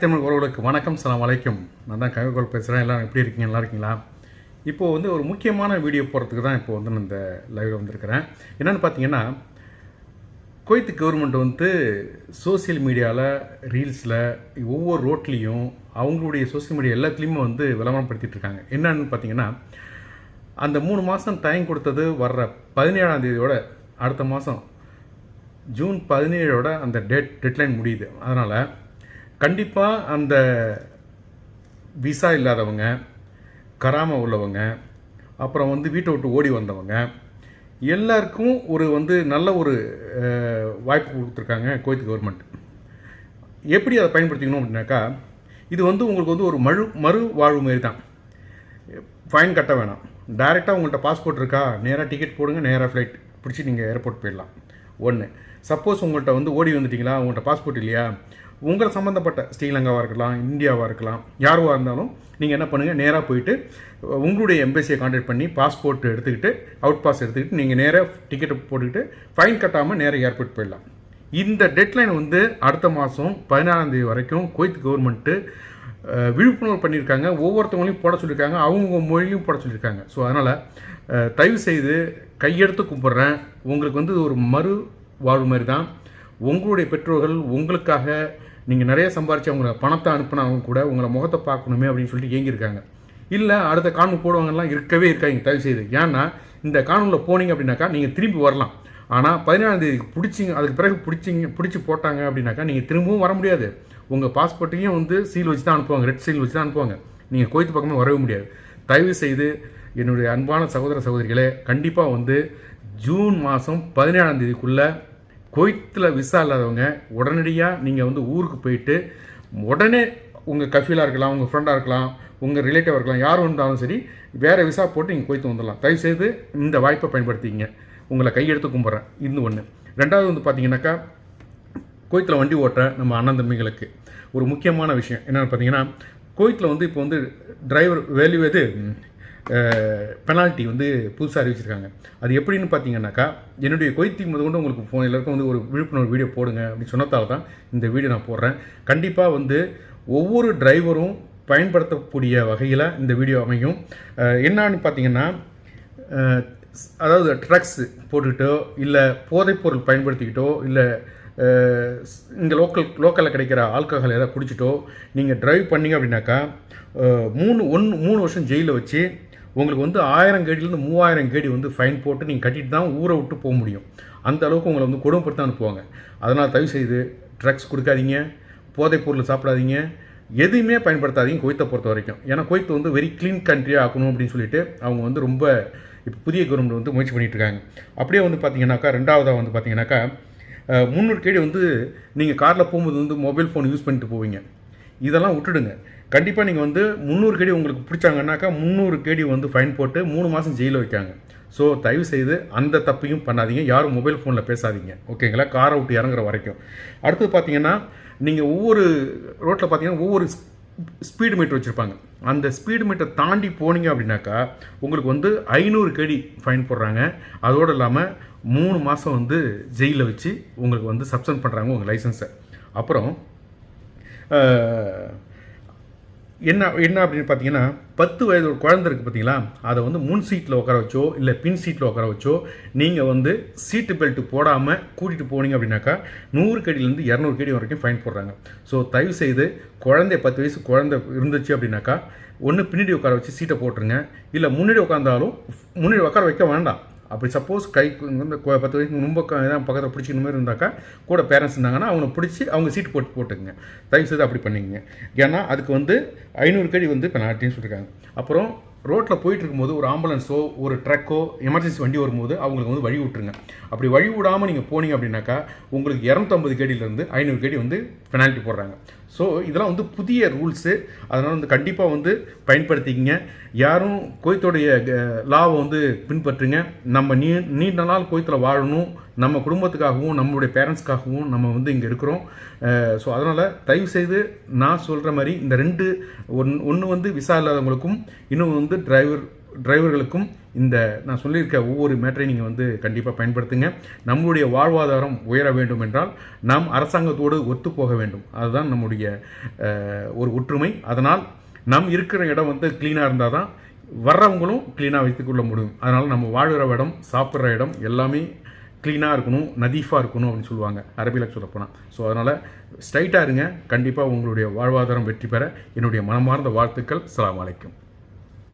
தமிழ் உறவுகளுக்கு வணக்கம், சலாம் அலைக்கும். நான் தான் கவிகோல் பேசுகிறேன். எல்லாம் எப்படி இருக்கீங்க? நல்லா இருக்கீங்களா? இப்போது ஒரு முக்கியமான வீடியோ போகிறதுக்கு தான் இப்போ நான் இந்த லைவில் வந்திருக்கிறேன். என்னென்னு பார்த்தீங்கன்னா, குவைத் கவர்மெண்ட் சோசியல் மீடியாவில், ரீல்ஸில், ஒவ்வொரு ரோட்லேயும் அவங்களுடைய சோசியல் மீடியா எல்லாத்துலேயுமே விளம்பரப்படுத்திகிட்டு இருக்காங்க. என்னன்னு பார்த்தீங்கன்னா, அந்த 3 மாதம் டைம் கொடுத்தது வர்ற 17ஆம் தேதியோட அடுத்த மாதம் ஜூன் 17ஓட அந்த டெட்லைன் முடியுது. அதனால் கண்டிப்பாக அந்த விசா இல்லாதவங்க, கராம உள்ளவங்க, அப்புறம் வீட்டை விட்டு ஓடி வந்தவங்க எல்லாருக்கும் நல்ல ஒரு வாய்ப்பு கொடுத்துருக்காங்க குவைத் கவர்மெண்ட். எப்படி அதை பயன்படுத்திக்கணும் அப்படின்னாக்கா, இது உங்களுக்கு ஒரு மறு வாழ்வு மாரி தான். ஃபைன் கட்ட வேணாம். டைரெக்டாக உங்கள்கிட்ட பாஸ்போர்ட் இருக்கா, நேராக டிக்கெட் போடுங்க, நேராக ஃப்ளைட் பிடிச்சி நீங்கள் ஏர்போர்ட் போயிடலாம். ஒன்று. சப்போஸ் உங்கள்கிட்ட ஓடி வந்துட்டிங்களா, உங்கள்கிட்ட பாஸ்போர்ட் இல்லையா, உங்களை சம்மந்தப்பட்ட ஸ்ரீலங்காவாக இருக்கலாம், இந்தியாவாக இருக்கலாம், யாருவாக இருந்தாலும் நீங்கள் என்ன பண்ணுங்கள், நேராக போயிட்டு உங்களுடைய எம்பசியை கான்டாக்ட் பண்ணி பாஸ்போர்ட் எடுத்துக்கிட்டு, அவுட் பாஸ் எடுத்துக்கிட்டு நீங்கள் நேராக டிக்கெட்டை போட்டுக்கிட்டு ஃபைன் கட்டாமல் நேராக ஏர்போர்ட் போயிடலாம். இந்த டெட்லைன் அடுத்த மாதம் 14ஆம் தேதி வரைக்கும் குவைத் கவர்மெண்ட்டு விழிப்புணர்வு பண்ணியிருக்காங்க. ஒவ்வொருத்தவங்களையும் போட சொல்லியிருக்காங்க, அவங்க மொழியிலையும் போட சொல்லியிருக்காங்க. ஸோ அதனால் தயவு செய்து கையெடுத்து கும்பிட்றேன். உங்களுக்கு ஒரு மறு வாழ்வு மாதிரி தான். உங்களுடைய பெற்றோர்கள் உங்களுக்காக நீங்கள் நிறைய சம்பாரித்து அவங்கள பணத்தை அனுப்பினாலும் கூட உங்களை முகத்தை பார்க்கணுமே அப்படின்னு சொல்லிட்டு ஏங்கியிருக்காங்க. இல்லை அடுத்த காணொலி போடுவாங்கலாம் இருக்கவே இருக்காங்க. தயவு செய்து. ஏன்னா இந்த காணொலியில் போனீங்க அப்படின்னாக்கா நீங்கள் திரும்பி வரலாம். ஆனால் 17ஆம் தேதிக்கு பிடிச்சிங்க, அதுக்கு பிறகு பிடிச்சி போட்டாங்க அப்படின்னாக்கா நீங்கள் திரும்பவும் வர முடியாது. உங்கள் பாஸ்போர்ட்டையும் சீல் வச்சு தான் அனுப்புவாங்க, ரெட் சீல் வச்சு தான் அனுப்புவாங்க. நீங்கள் குவைத் பக்கமே வரவே முடியாது. தயவு செய்து என்னுடைய அன்பான சகோதர சகோதரிகளே, கண்டிப்பாக ஜூன் மாதம் 17ஆம் தேதிக்குள்ளே குவைத்தில் விசா இல்லாதவங்க உடனடியாக நீங்கள் ஊருக்கு போயிட்டு உடனே உங்கள் கஃபீலாக இருக்கலாம், உங்கள் ஃப்ரெண்டாக இருக்கலாம், உங்கள் ரிலேட்டிவாக இருக்கலாம், யார் இருந்தாலும் சரி, வேறு விசா போட்டு நீங்கள் குவைத்து வந்துடலாம். தயவுசெய்து இந்த வாய்ப்பை பயன்படுத்திங்க. உங்களை கையெடுத்து கும்பிட்றேன். இது ஒன்று. ரெண்டாவது பார்த்தீங்கன்னாக்கா, குவைத்தில் வண்டி ஓட்டுற நம்ம அண்ணன் தம்பிகளுக்கு ஒரு முக்கியமான விஷயம் என்னென்னு பார்த்தீங்கன்னா, குவைத்தில் இப்போ டிரைவர் வேல்யூ பெனால்ட்டி புதுசாக அறிவிச்சிருக்காங்க. அது எப்படின்னு பார்த்தீங்கன்னாக்கா, என்னுடைய குவைத்துக்கு முதற்கொண்டு உங்களுக்கு ஃபோன் எல்லாருக்கும் ஒரு விழிப்புணர்வு வீடியோ போடுங்க அப்படின்னு சொன்னதால தான் இந்த வீடியோ நான் போடுறேன். கண்டிப்பாக ஒவ்வொரு டிரைவரும் பயன்படுத்தக்கூடிய வகையில் இந்த வீடியோ அமையும். என்னன்னு பார்த்தீங்கன்னா, அதாவது ட்ரக்ஸ் போட்டுக்கிட்டோ, இல்லை போதைப்பொருள் பயன்படுத்திக்கிட்டோ, இல்லை இங்கே லோக்கலில் கிடைக்கிற ஆல்கஹால் ஏதாவது குடிச்சிட்டோ நீங்கள் டிரைவ் பண்ணிங்க அப்படின்னாக்கா 3 வருஷம் ஜெயிலில் வச்சு உங்களுக்கு 1000 கேடிலேருந்து 3000 கேடி ஃபைன் போட்டு நீங்கள் கட்டிட்டு தான் ஊரை விட்டு போக முடியும். அந்த அளவுக்கு உங்களை கொடுமைப்படுத்த அனுப்புவாங்க. அதனால் தயவு செய்து ட்ரக்ஸ் கொடுக்காதீங்க, போதைப் பொருள் சாப்பிடாதீங்க, எதுவுமே பயன்படுத்தாதீங்க குவைத்தை பொறுத்த வரைக்கும். ஏன்னா குவைத்து வெரி க்ளீன் கண்ட்ரியாக ஆக்கணும் அப்படின்னு சொல்லிட்டு அவங்க ரொம்ப இப்போ புதிய கவர்மெண்ட் முயற்சி பண்ணிகிட்டு இருக்காங்க. அப்படியே பார்த்தீங்கன்னாக்கா, ரெண்டாவதாக பார்த்தீங்கன்னாக்கா 300 கேடி நீங்கள் காரில் போகும்போது மொபைல் ஃபோன் யூஸ் பண்ணிட்டு போவீங்க. இதெல்லாம் விட்டுடுங்க. கண்டிப்பாக நீங்கள் 300 கேடி உங்களுக்கு பிடிச்சாங்கன்னாக்கா 300 கேடி ஃபைன் போட்டு 3 மாதம் ஜெயிலில் வைக்காங்க. ஸோ தயவு செய்து அந்த தப்பையும் பண்ணாதீங்க. யாரும் மொபைல் ஃபோனில் பேசாதீங்க, ஓகேங்களா? காரை விட்டு இறங்குற வரைக்கும். அடுத்தது பார்த்தீங்கன்னா, நீங்கள் ஒவ்வொரு ரோட்டில் பார்த்தீங்கன்னா ஒவ்வொரு ஸ்பீடு மீட்டர் வச்சுருப்பாங்க. அந்த ஸ்பீடு மீட்டர் தாண்டி போனீங்க அப்படின்னாக்கா உங்களுக்கு 500 கேடி ஃபைன் போடுறாங்க. அதோடு இல்லாமல் 3 மாதம் ஜெயிலில் வச்சு உங்களுக்கு சஸ்பெண்ட் பண்ணுறாங்க உங்கள் லைசன்ஸை. அப்புறம் என்ன அப்படின்னு பார்த்தீங்கன்னா, 10 வயது ஒரு குழந்தை இருக்குது பார்த்தீங்களா, அதை முன் சீட்டில் உட்கார வச்சோ இல்லை பின் சீட்டில் உட்கார வச்சோ நீங்கள் சீட்டு பெல்ட்டு போடாமல் கூட்டிகிட்டு போனீங்க அப்படின்னாக்கா 100 கேடிலேருந்து 200 கேடி வரைக்கும் ஃபைன் போடுறாங்க. ஸோ தயவு செய்து 10 வயசு குழந்தை இருந்துச்சு அப்படின்னாக்கா, ஒன்று பின்னாடி உட்கார வச்சு சீட்டை போட்டுருங்க. இல்லை முன்னாடி உட்காந்தாலும் முன்னாடி உட்கார வைக்க வேண்டாம். அப்படி சப்போஸ் கைக்கு 10 வயசுக்கு ரொம்ப தான் பக்கத்தில் பிடிச்சிக்கிற மாதிரி இருந்தாக்கா, கூட பேரண்ட்ஸ் இருந்தாங்கன்னா அவனை பிடிச்சி அவங்க சீட்டு போட்டுக்குங்க. தயவுசெய்து அப்படி பண்ணிக்கங்க. ஏன்னா அதுக்கு 500 கேடி பெனால்ட்டின்னு சொல்லியிருக்காங்க. அப்புறம் ரோட்டில் போயிட்டு இருக்கும்போது ஒரு ஆம்புலன்ஸோ ஒரு ட்ரக்கோ எமர்ஜென்சி வண்டி வரும்போது அவங்களுக்கு வழி விட்டுருங்க. அப்படி வழி விடாமல் நீங்கள் போனீங்க அப்படின்னாக்கா உங்களுக்கு 250 கேடியிலேருந்து 500 கேடி பெனால்ட்டி போடுறாங்க. ஸோ இதெல்லாம் புதிய ரூல்ஸு. அதனால் கண்டிப்பாக பயன்படுத்திக்கிங்க. யாரும் குவைத்தோடைய லாவை பின்பற்றுங்க. நம்ம நீண்ட நாள் குவைத்தில் வாழணும், நம்ம குடும்பத்துக்காகவும் நம்மளுடைய பேரண்ட்ஸ்க்காகவும் நம்ம இங்கே இருக்கிறோம். ஸோ அதனால் தயவுசெய்து நான் சொல்கிற மாதிரி இந்த ஒன்று விசா இல்லாதவங்களுக்கும், இன்னும் டிரைவர் டிரைவர்களுக்கும் இந்த நான் சொல்லியிருக்க ஒவ்வொரு மேட்டரையும் நீங்கள் வந்து கண்டிப்பாக பயன்படுத்துங்க. நம்மளுடைய வாழ்வாதாரம் உயர வேண்டும் என்றால் நாம் அரசாங்கத்தோடு ஒத்து போக வேண்டும். அதுதான் நம்முடைய ஒரு ஒற்றுமை. அதனால் நாம் இருக்கிற இடம் வந்து க்ளீனாக இருந்தால் தான் வர்றவங்களும் க்ளீனாக வைத்துக்கொள்ள முடியும். அதனால் நம்ம வாழ்கிற இடம், சாப்பிட்ற இடம் எல்லாமே க்ளீனாக இருக்கணும், நதீஃபாக இருக்கணும் அப்படின்னு சொல்லுவாங்க அரபியில் சொல்லப்போனால். ஸோ அதனால் ஸ்ட்ரைட்டாக இருங்க. கண்டிப்பாக உங்களுடைய வாழ்வாதாரம் வெற்றி பெற என்னுடைய மனமார்ந்த வாழ்த்துக்கள். அஸ்ஸலாமு அலைக்கும்.